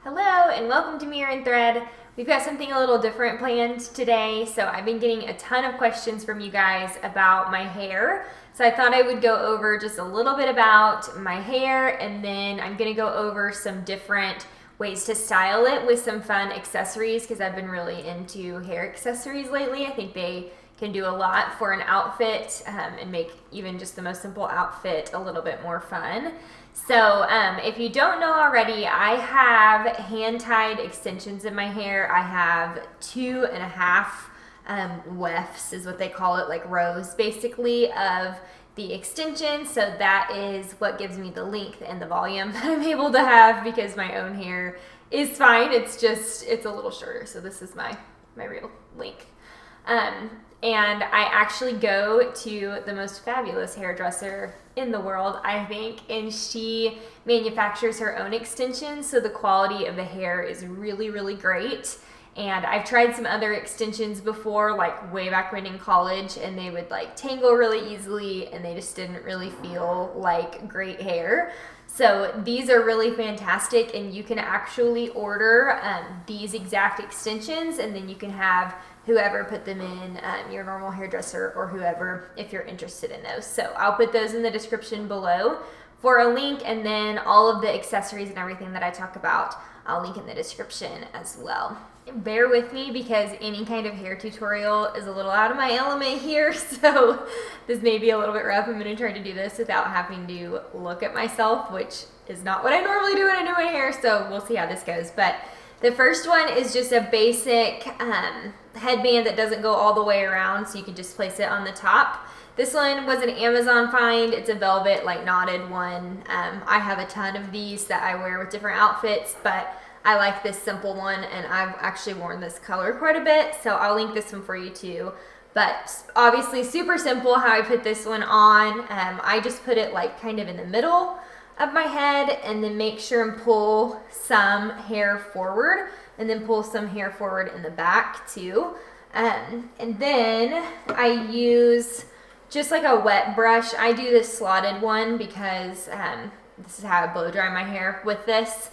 Hello and welcome to Mirror and Thread. We've got something a little different planned today. So I've been getting a ton of questions from you guys about my hair. So I thought I would go over just a little bit about my hair, and then I'm gonna go over some different ways to style it with some fun accessories, because I've been really into hair accessories lately. I think they can do a lot for an outfit and make even just the most simple outfit a little bit more fun. So if you don't know already, I have hand-tied extensions in my hair. I have 2.5 wefts is what they call it, like rows basically of the extensions. So that is what gives me the length and the volume that I'm able to have, because my own hair is fine. It's a little shorter. So this is my real length. And I actually go to the most fabulous hairdresser in the world, I think, and she manufactures her own extensions, so the quality of the hair is really, really great. And I've tried some other extensions before, like way back when in college, and they would like tangle really easily, and they just didn't really feel like great hair. So these are really fantastic, and you can actually order these exact extensions, and then you can have whoever put them in, your normal hairdresser or whoever, if you're interested in those. So I'll put those in the description below for a link, and then all of the accessories and everything that I talk about, I'll link in the description as well. Bear with me because any kind of hair tutorial is a little out of my element here, so this may be a little bit rough. I'm going to try to do this without having to look at myself, which is not what I normally do when I do my hair, so we'll see how this goes. But the first one is just a basic headband that doesn't go all the way around, so you can just place it on the top. This one was an Amazon find. It's a velvet, like knotted one. I have a ton of these that I wear with different outfits, but I like this simple one, and I've actually worn this color quite a bit, so I'll link this one for you too. But obviously super simple how I put this one on. I just put it like kind of in the middle of my head, and then make sure and pull some hair forward, and then pull some hair forward in the back too. And then I use just like a wet brush. I do this slotted one because this is how I blow dry my hair with this.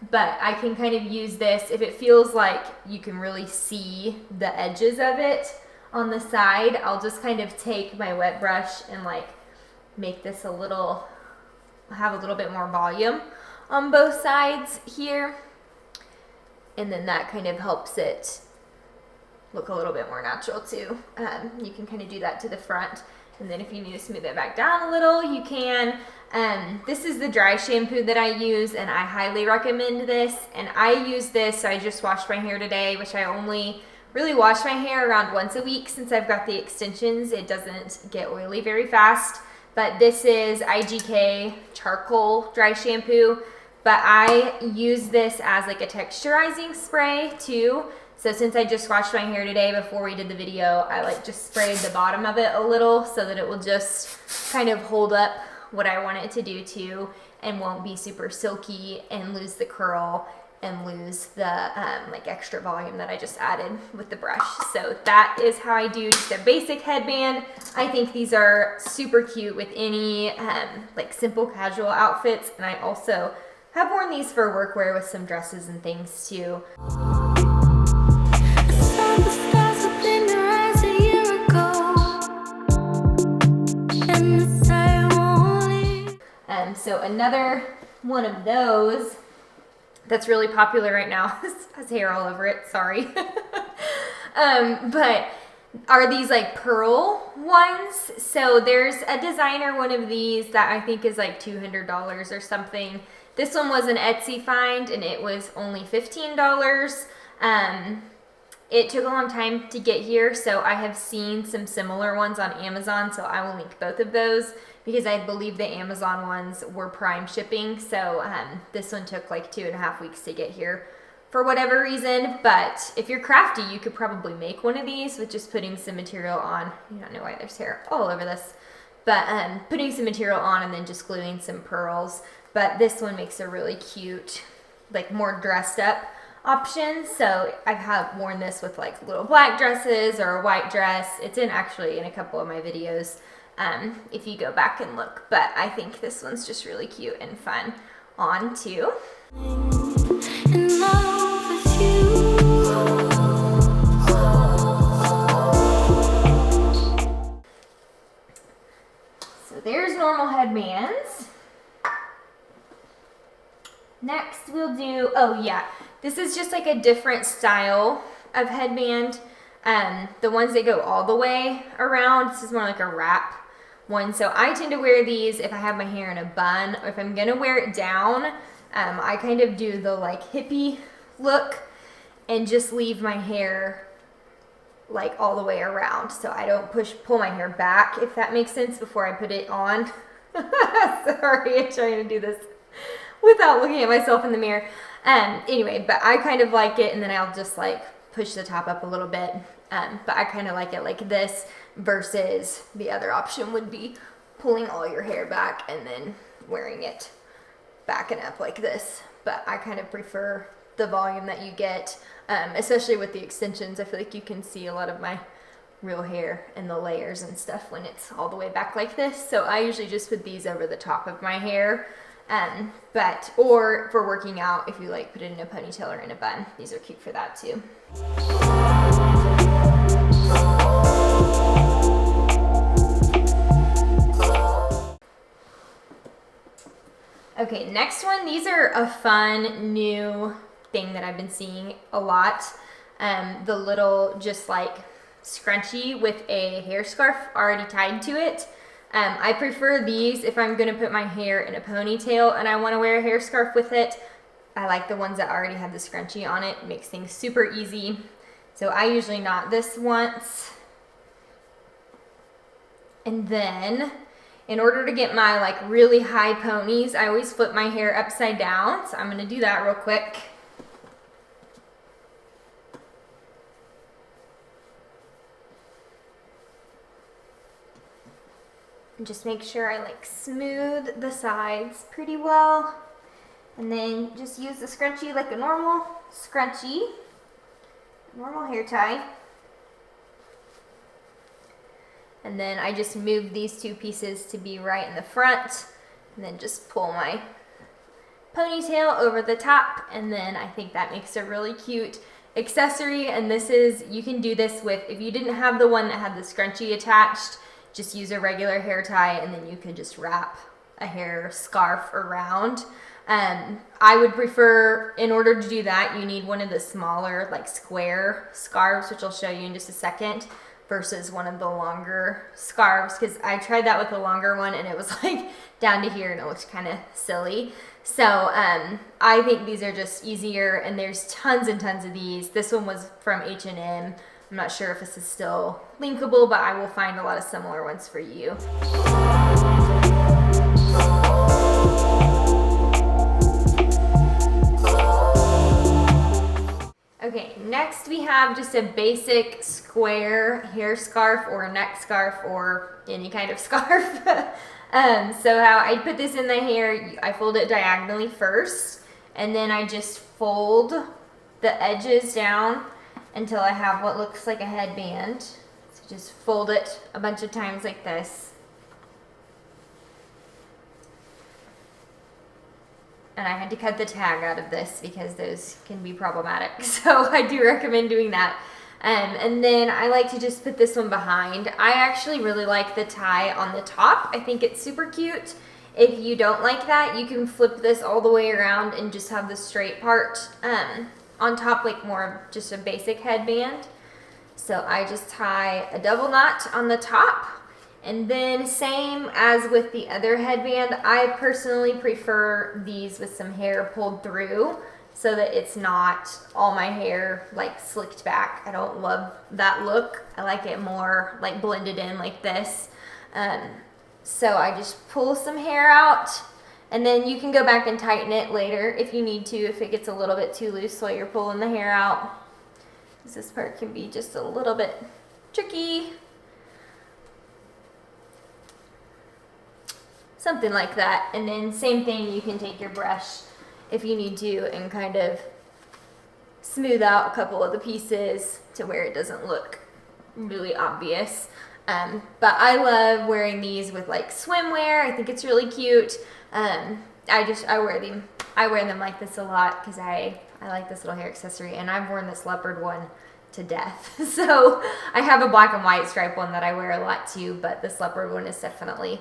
But I can kind of use this if it feels like you can really see the edges of it on the side. I'll just kind of take my wet brush and like make this have a little bit more volume on both sides here. And then that kind of helps it look a little bit more natural too. You can kind of do that to the front. And then if you need to smooth it back down a little, you can. This is the dry shampoo that I use, and I highly recommend this. And I use this, so I just washed my hair today, which I only really wash my hair around once a week since I've got the extensions. It doesn't get oily very fast. But this is IGK charcoal dry shampoo. But I use this as like a texturizing spray too. So since I just washed my hair today before we did the video, I like just sprayed the bottom of it a little so that it will just kind of hold up what I want it to do too, and won't be super silky and lose the curl and lose the like extra volume that I just added with the brush. So that is how I do just a basic headband. I think these are super cute with any like simple casual outfits, and I also have worn these for workwear with some dresses and things too. So another one of those that's really popular right now has hair all over it, sorry. But are these like pearl ones. So there's a designer one of these that I think is like $200 or something. This one was an Etsy find, and it was only $15. It took a long time to get here, so I have seen some similar ones on Amazon, so I will link both of those because I believe the Amazon ones were prime shipping. So this one took like 2.5 weeks to get here for whatever reason. But if you're crafty, you could probably make one of these with just putting some material on. You don't know why there's hair all over this, but putting some material on and then just gluing some pearls. But this one makes a really cute, like more dressed up option. So I have worn this with like little black dresses or a white dress. It's actually in a couple of my videos if you go back and look, but I think this one's just really cute and fun on too. we'll do, oh yeah, this is just like a different style of headband. The ones that go all the way around, this is more like a wrap one. So I tend to wear these if I have my hair in a bun, or if I'm gonna wear it down, I kind of do the like hippie look and just leave my hair like all the way around. So I don't pull my hair back, if that makes sense, before I put it on. Sorry, I'm trying to do this without looking at myself in the mirror. Anyway, but I kind of like it, and then I'll just like push the top up a little bit. But I kind of like it like this versus the other option would be pulling all your hair back and then wearing it back and up like this. But I kind of prefer the volume that you get, especially with the extensions. I feel like you can see a lot of my real hair and the layers and stuff when it's all the way back like this. So I usually just put these over the top of my hair. Or for working out, if you like put it in a ponytail or in a bun, these are cute for that too. Okay, next one, these are a fun new thing that I've been seeing a lot. The little just like scrunchie with a hair scarf already tied to it. I prefer these if I'm gonna put my hair in a ponytail and I wanna wear a hair scarf with it. I like the ones that already have the scrunchie on it. It makes things super easy. So I usually knot this once. And then in order to get my like really high ponies, I always flip my hair upside down. So I'm gonna do that real quick. And just make sure I like smooth the sides pretty well. And then just use the scrunchie like a normal scrunchie, normal hair tie. And then I just move these two pieces to be right in the front, and then just pull my ponytail over the top, and then I think that makes a really cute accessory. And this is, you can do this with, if you didn't have the one that had the scrunchie attached, just use a regular hair tie, and then you could just wrap a hair scarf around. I would prefer, in order to do that, you need one of the smaller like square scarves, which I'll show you in just a second, versus one of the longer scarves, because I tried that with the longer one and it was like down to here and it looks kind of silly. So I think these are just easier, and there's tons and tons of these. This one was from H&M. I'm not sure if this is still linkable, but I will find a lot of similar ones for you. Okay, next we have just a basic square hair scarf or a neck scarf or any kind of scarf. So how I put this in the hair, I fold it diagonally first, and then I just fold the edges down until I have what looks like a headband. So just fold it a bunch of times like this. And I had to cut the tag out of this because those can be problematic. So I do recommend doing that. And then I like to just put this one behind. I actually really like the tie on the top. I think it's super cute. If you don't like that, you can flip this all the way around and just have the straight part on top, like more of just a basic headband. So I just tie a double knot on the top. And then same as with the other headband, I personally prefer these with some hair pulled through so that it's not all my hair like slicked back. I don't love that look. I like it more like blended in like this. So I just pull some hair out, and then you can go back and tighten it later if you need to, if it gets a little bit too loose while you're pulling the hair out. This part can be just a little bit tricky. Something like that. And then same thing, you can take your brush if you need to and kind of smooth out a couple of the pieces to where it doesn't look really obvious. But I love wearing these with like swimwear. I think it's really cute. I wear them like this a lot because I like this little hair accessory, and I've worn this leopard one to death. So I have a black and white stripe one that I wear a lot too, but this leopard one has definitely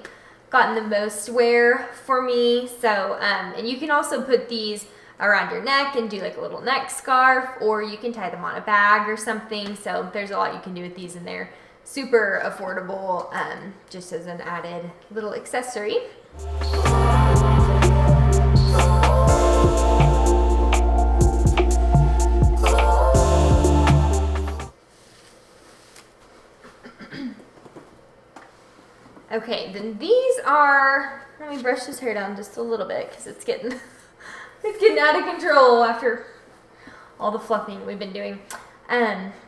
gotten the most wear for me. So and you can also put these, around your neck and do like a little neck scarf, or you can tie them on a bag or something. So there's a lot you can do with these, and they're super affordable, just as an added little accessory. Okay, then these are, let me brush this hair down just a little bit because it's getting out of control after all the fluffing we've been doing.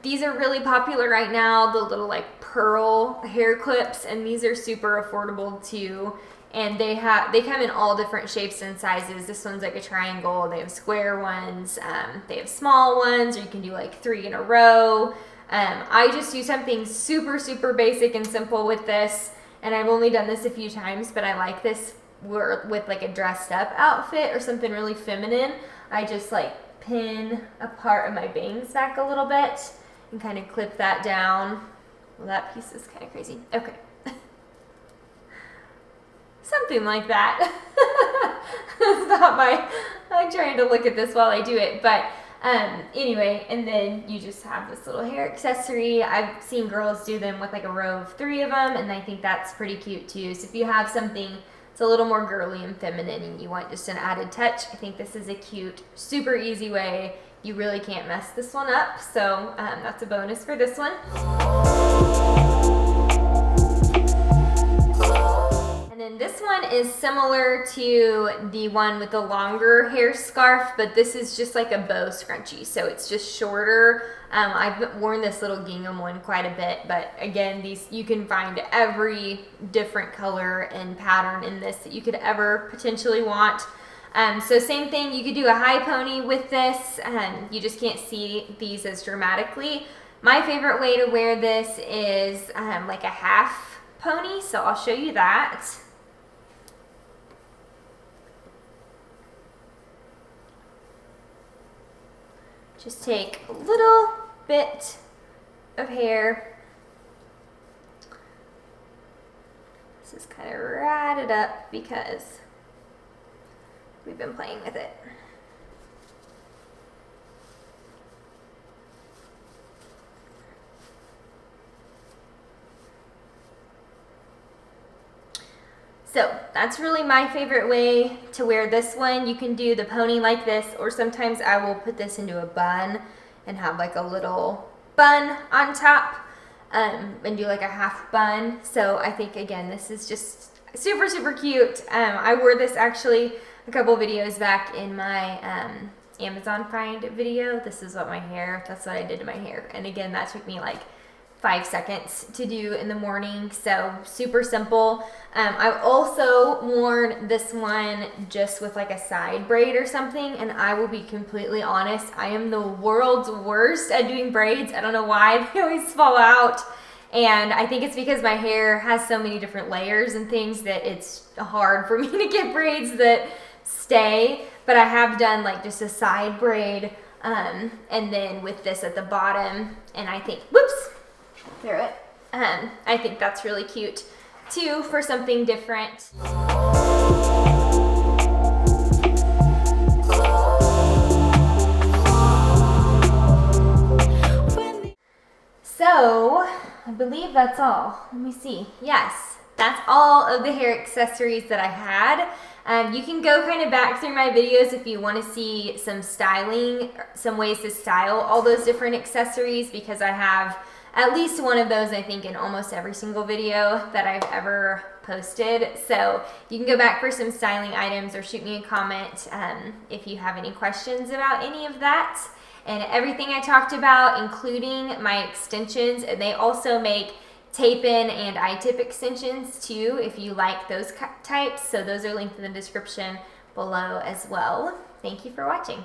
These are really popular right now, the little like pearl hair clips, and these are super affordable too. And they come in all different shapes and sizes. This one's like a triangle. They have square ones. They have small ones, or you can do like 3 in a row. I just do something super, super basic and simple with this. And I've only done this a few times, but I like this with like a dressed up outfit or something really feminine. I just like pin a part of my bangs back a little bit and kind of clip that down. Well, that piece is kind of crazy. Okay. Something like that. Stop I'm trying to look at this while I do it, but anyway, and then you just have this little hair accessory. I've seen girls do them with like a row of 3 of them, and I think that's pretty cute too. So if you have something that's a little more girly and feminine and you want just an added touch, I think this is a cute, super easy way. You really can't mess this one up, so that's a bonus for this one. And this one is similar to the one with the longer hair scarf, but this is just like a bow scrunchie, so it's just shorter. I've worn this little gingham one quite a bit, but again, these you can find every different color and pattern in this that you could ever potentially want. So same thing, you could do a high pony with this. You just can't see these as dramatically. My favorite way to wear this is like a half pony, so I'll show you that. Just take a little bit of hair. This is kind of ratted up because we've been playing with it. So that's really my favorite way to wear this one. You can do the pony like this, or sometimes I will put this into a bun and have like a little bun on top, and do like a half bun. So I think, again, this is just super, super cute. I wore this actually a couple videos back in my Amazon find video. This is what that's what I did to my hair. And again, that took me like 5 seconds to do in the morning, so super simple. I've also worn this one just with like a side braid or something, and I will be completely honest, I am the world's worst at doing braids. I don't know why, they always fall out, and I think it's because my hair has so many different layers and things that it's hard for me to get braids that stay, but I have done like just a side braid, and then with this at the bottom, and I think, whoops, through it. I think that's really cute too for something different. So I believe that's all. Let me see. Yes, that's all of the hair accessories that I had. You can go kind of back through my videos if you want to see some styling, some ways to style all those different accessories, because I have at least one of those, I think, in almost every single video that I've ever posted. So you can go back for some styling items or shoot me a comment if you have any questions about any of that. And everything I talked about, including my extensions, and they also make tape-in and eye-tip extensions too, if you like those types. So those are linked in the description below as well. Thank you for watching.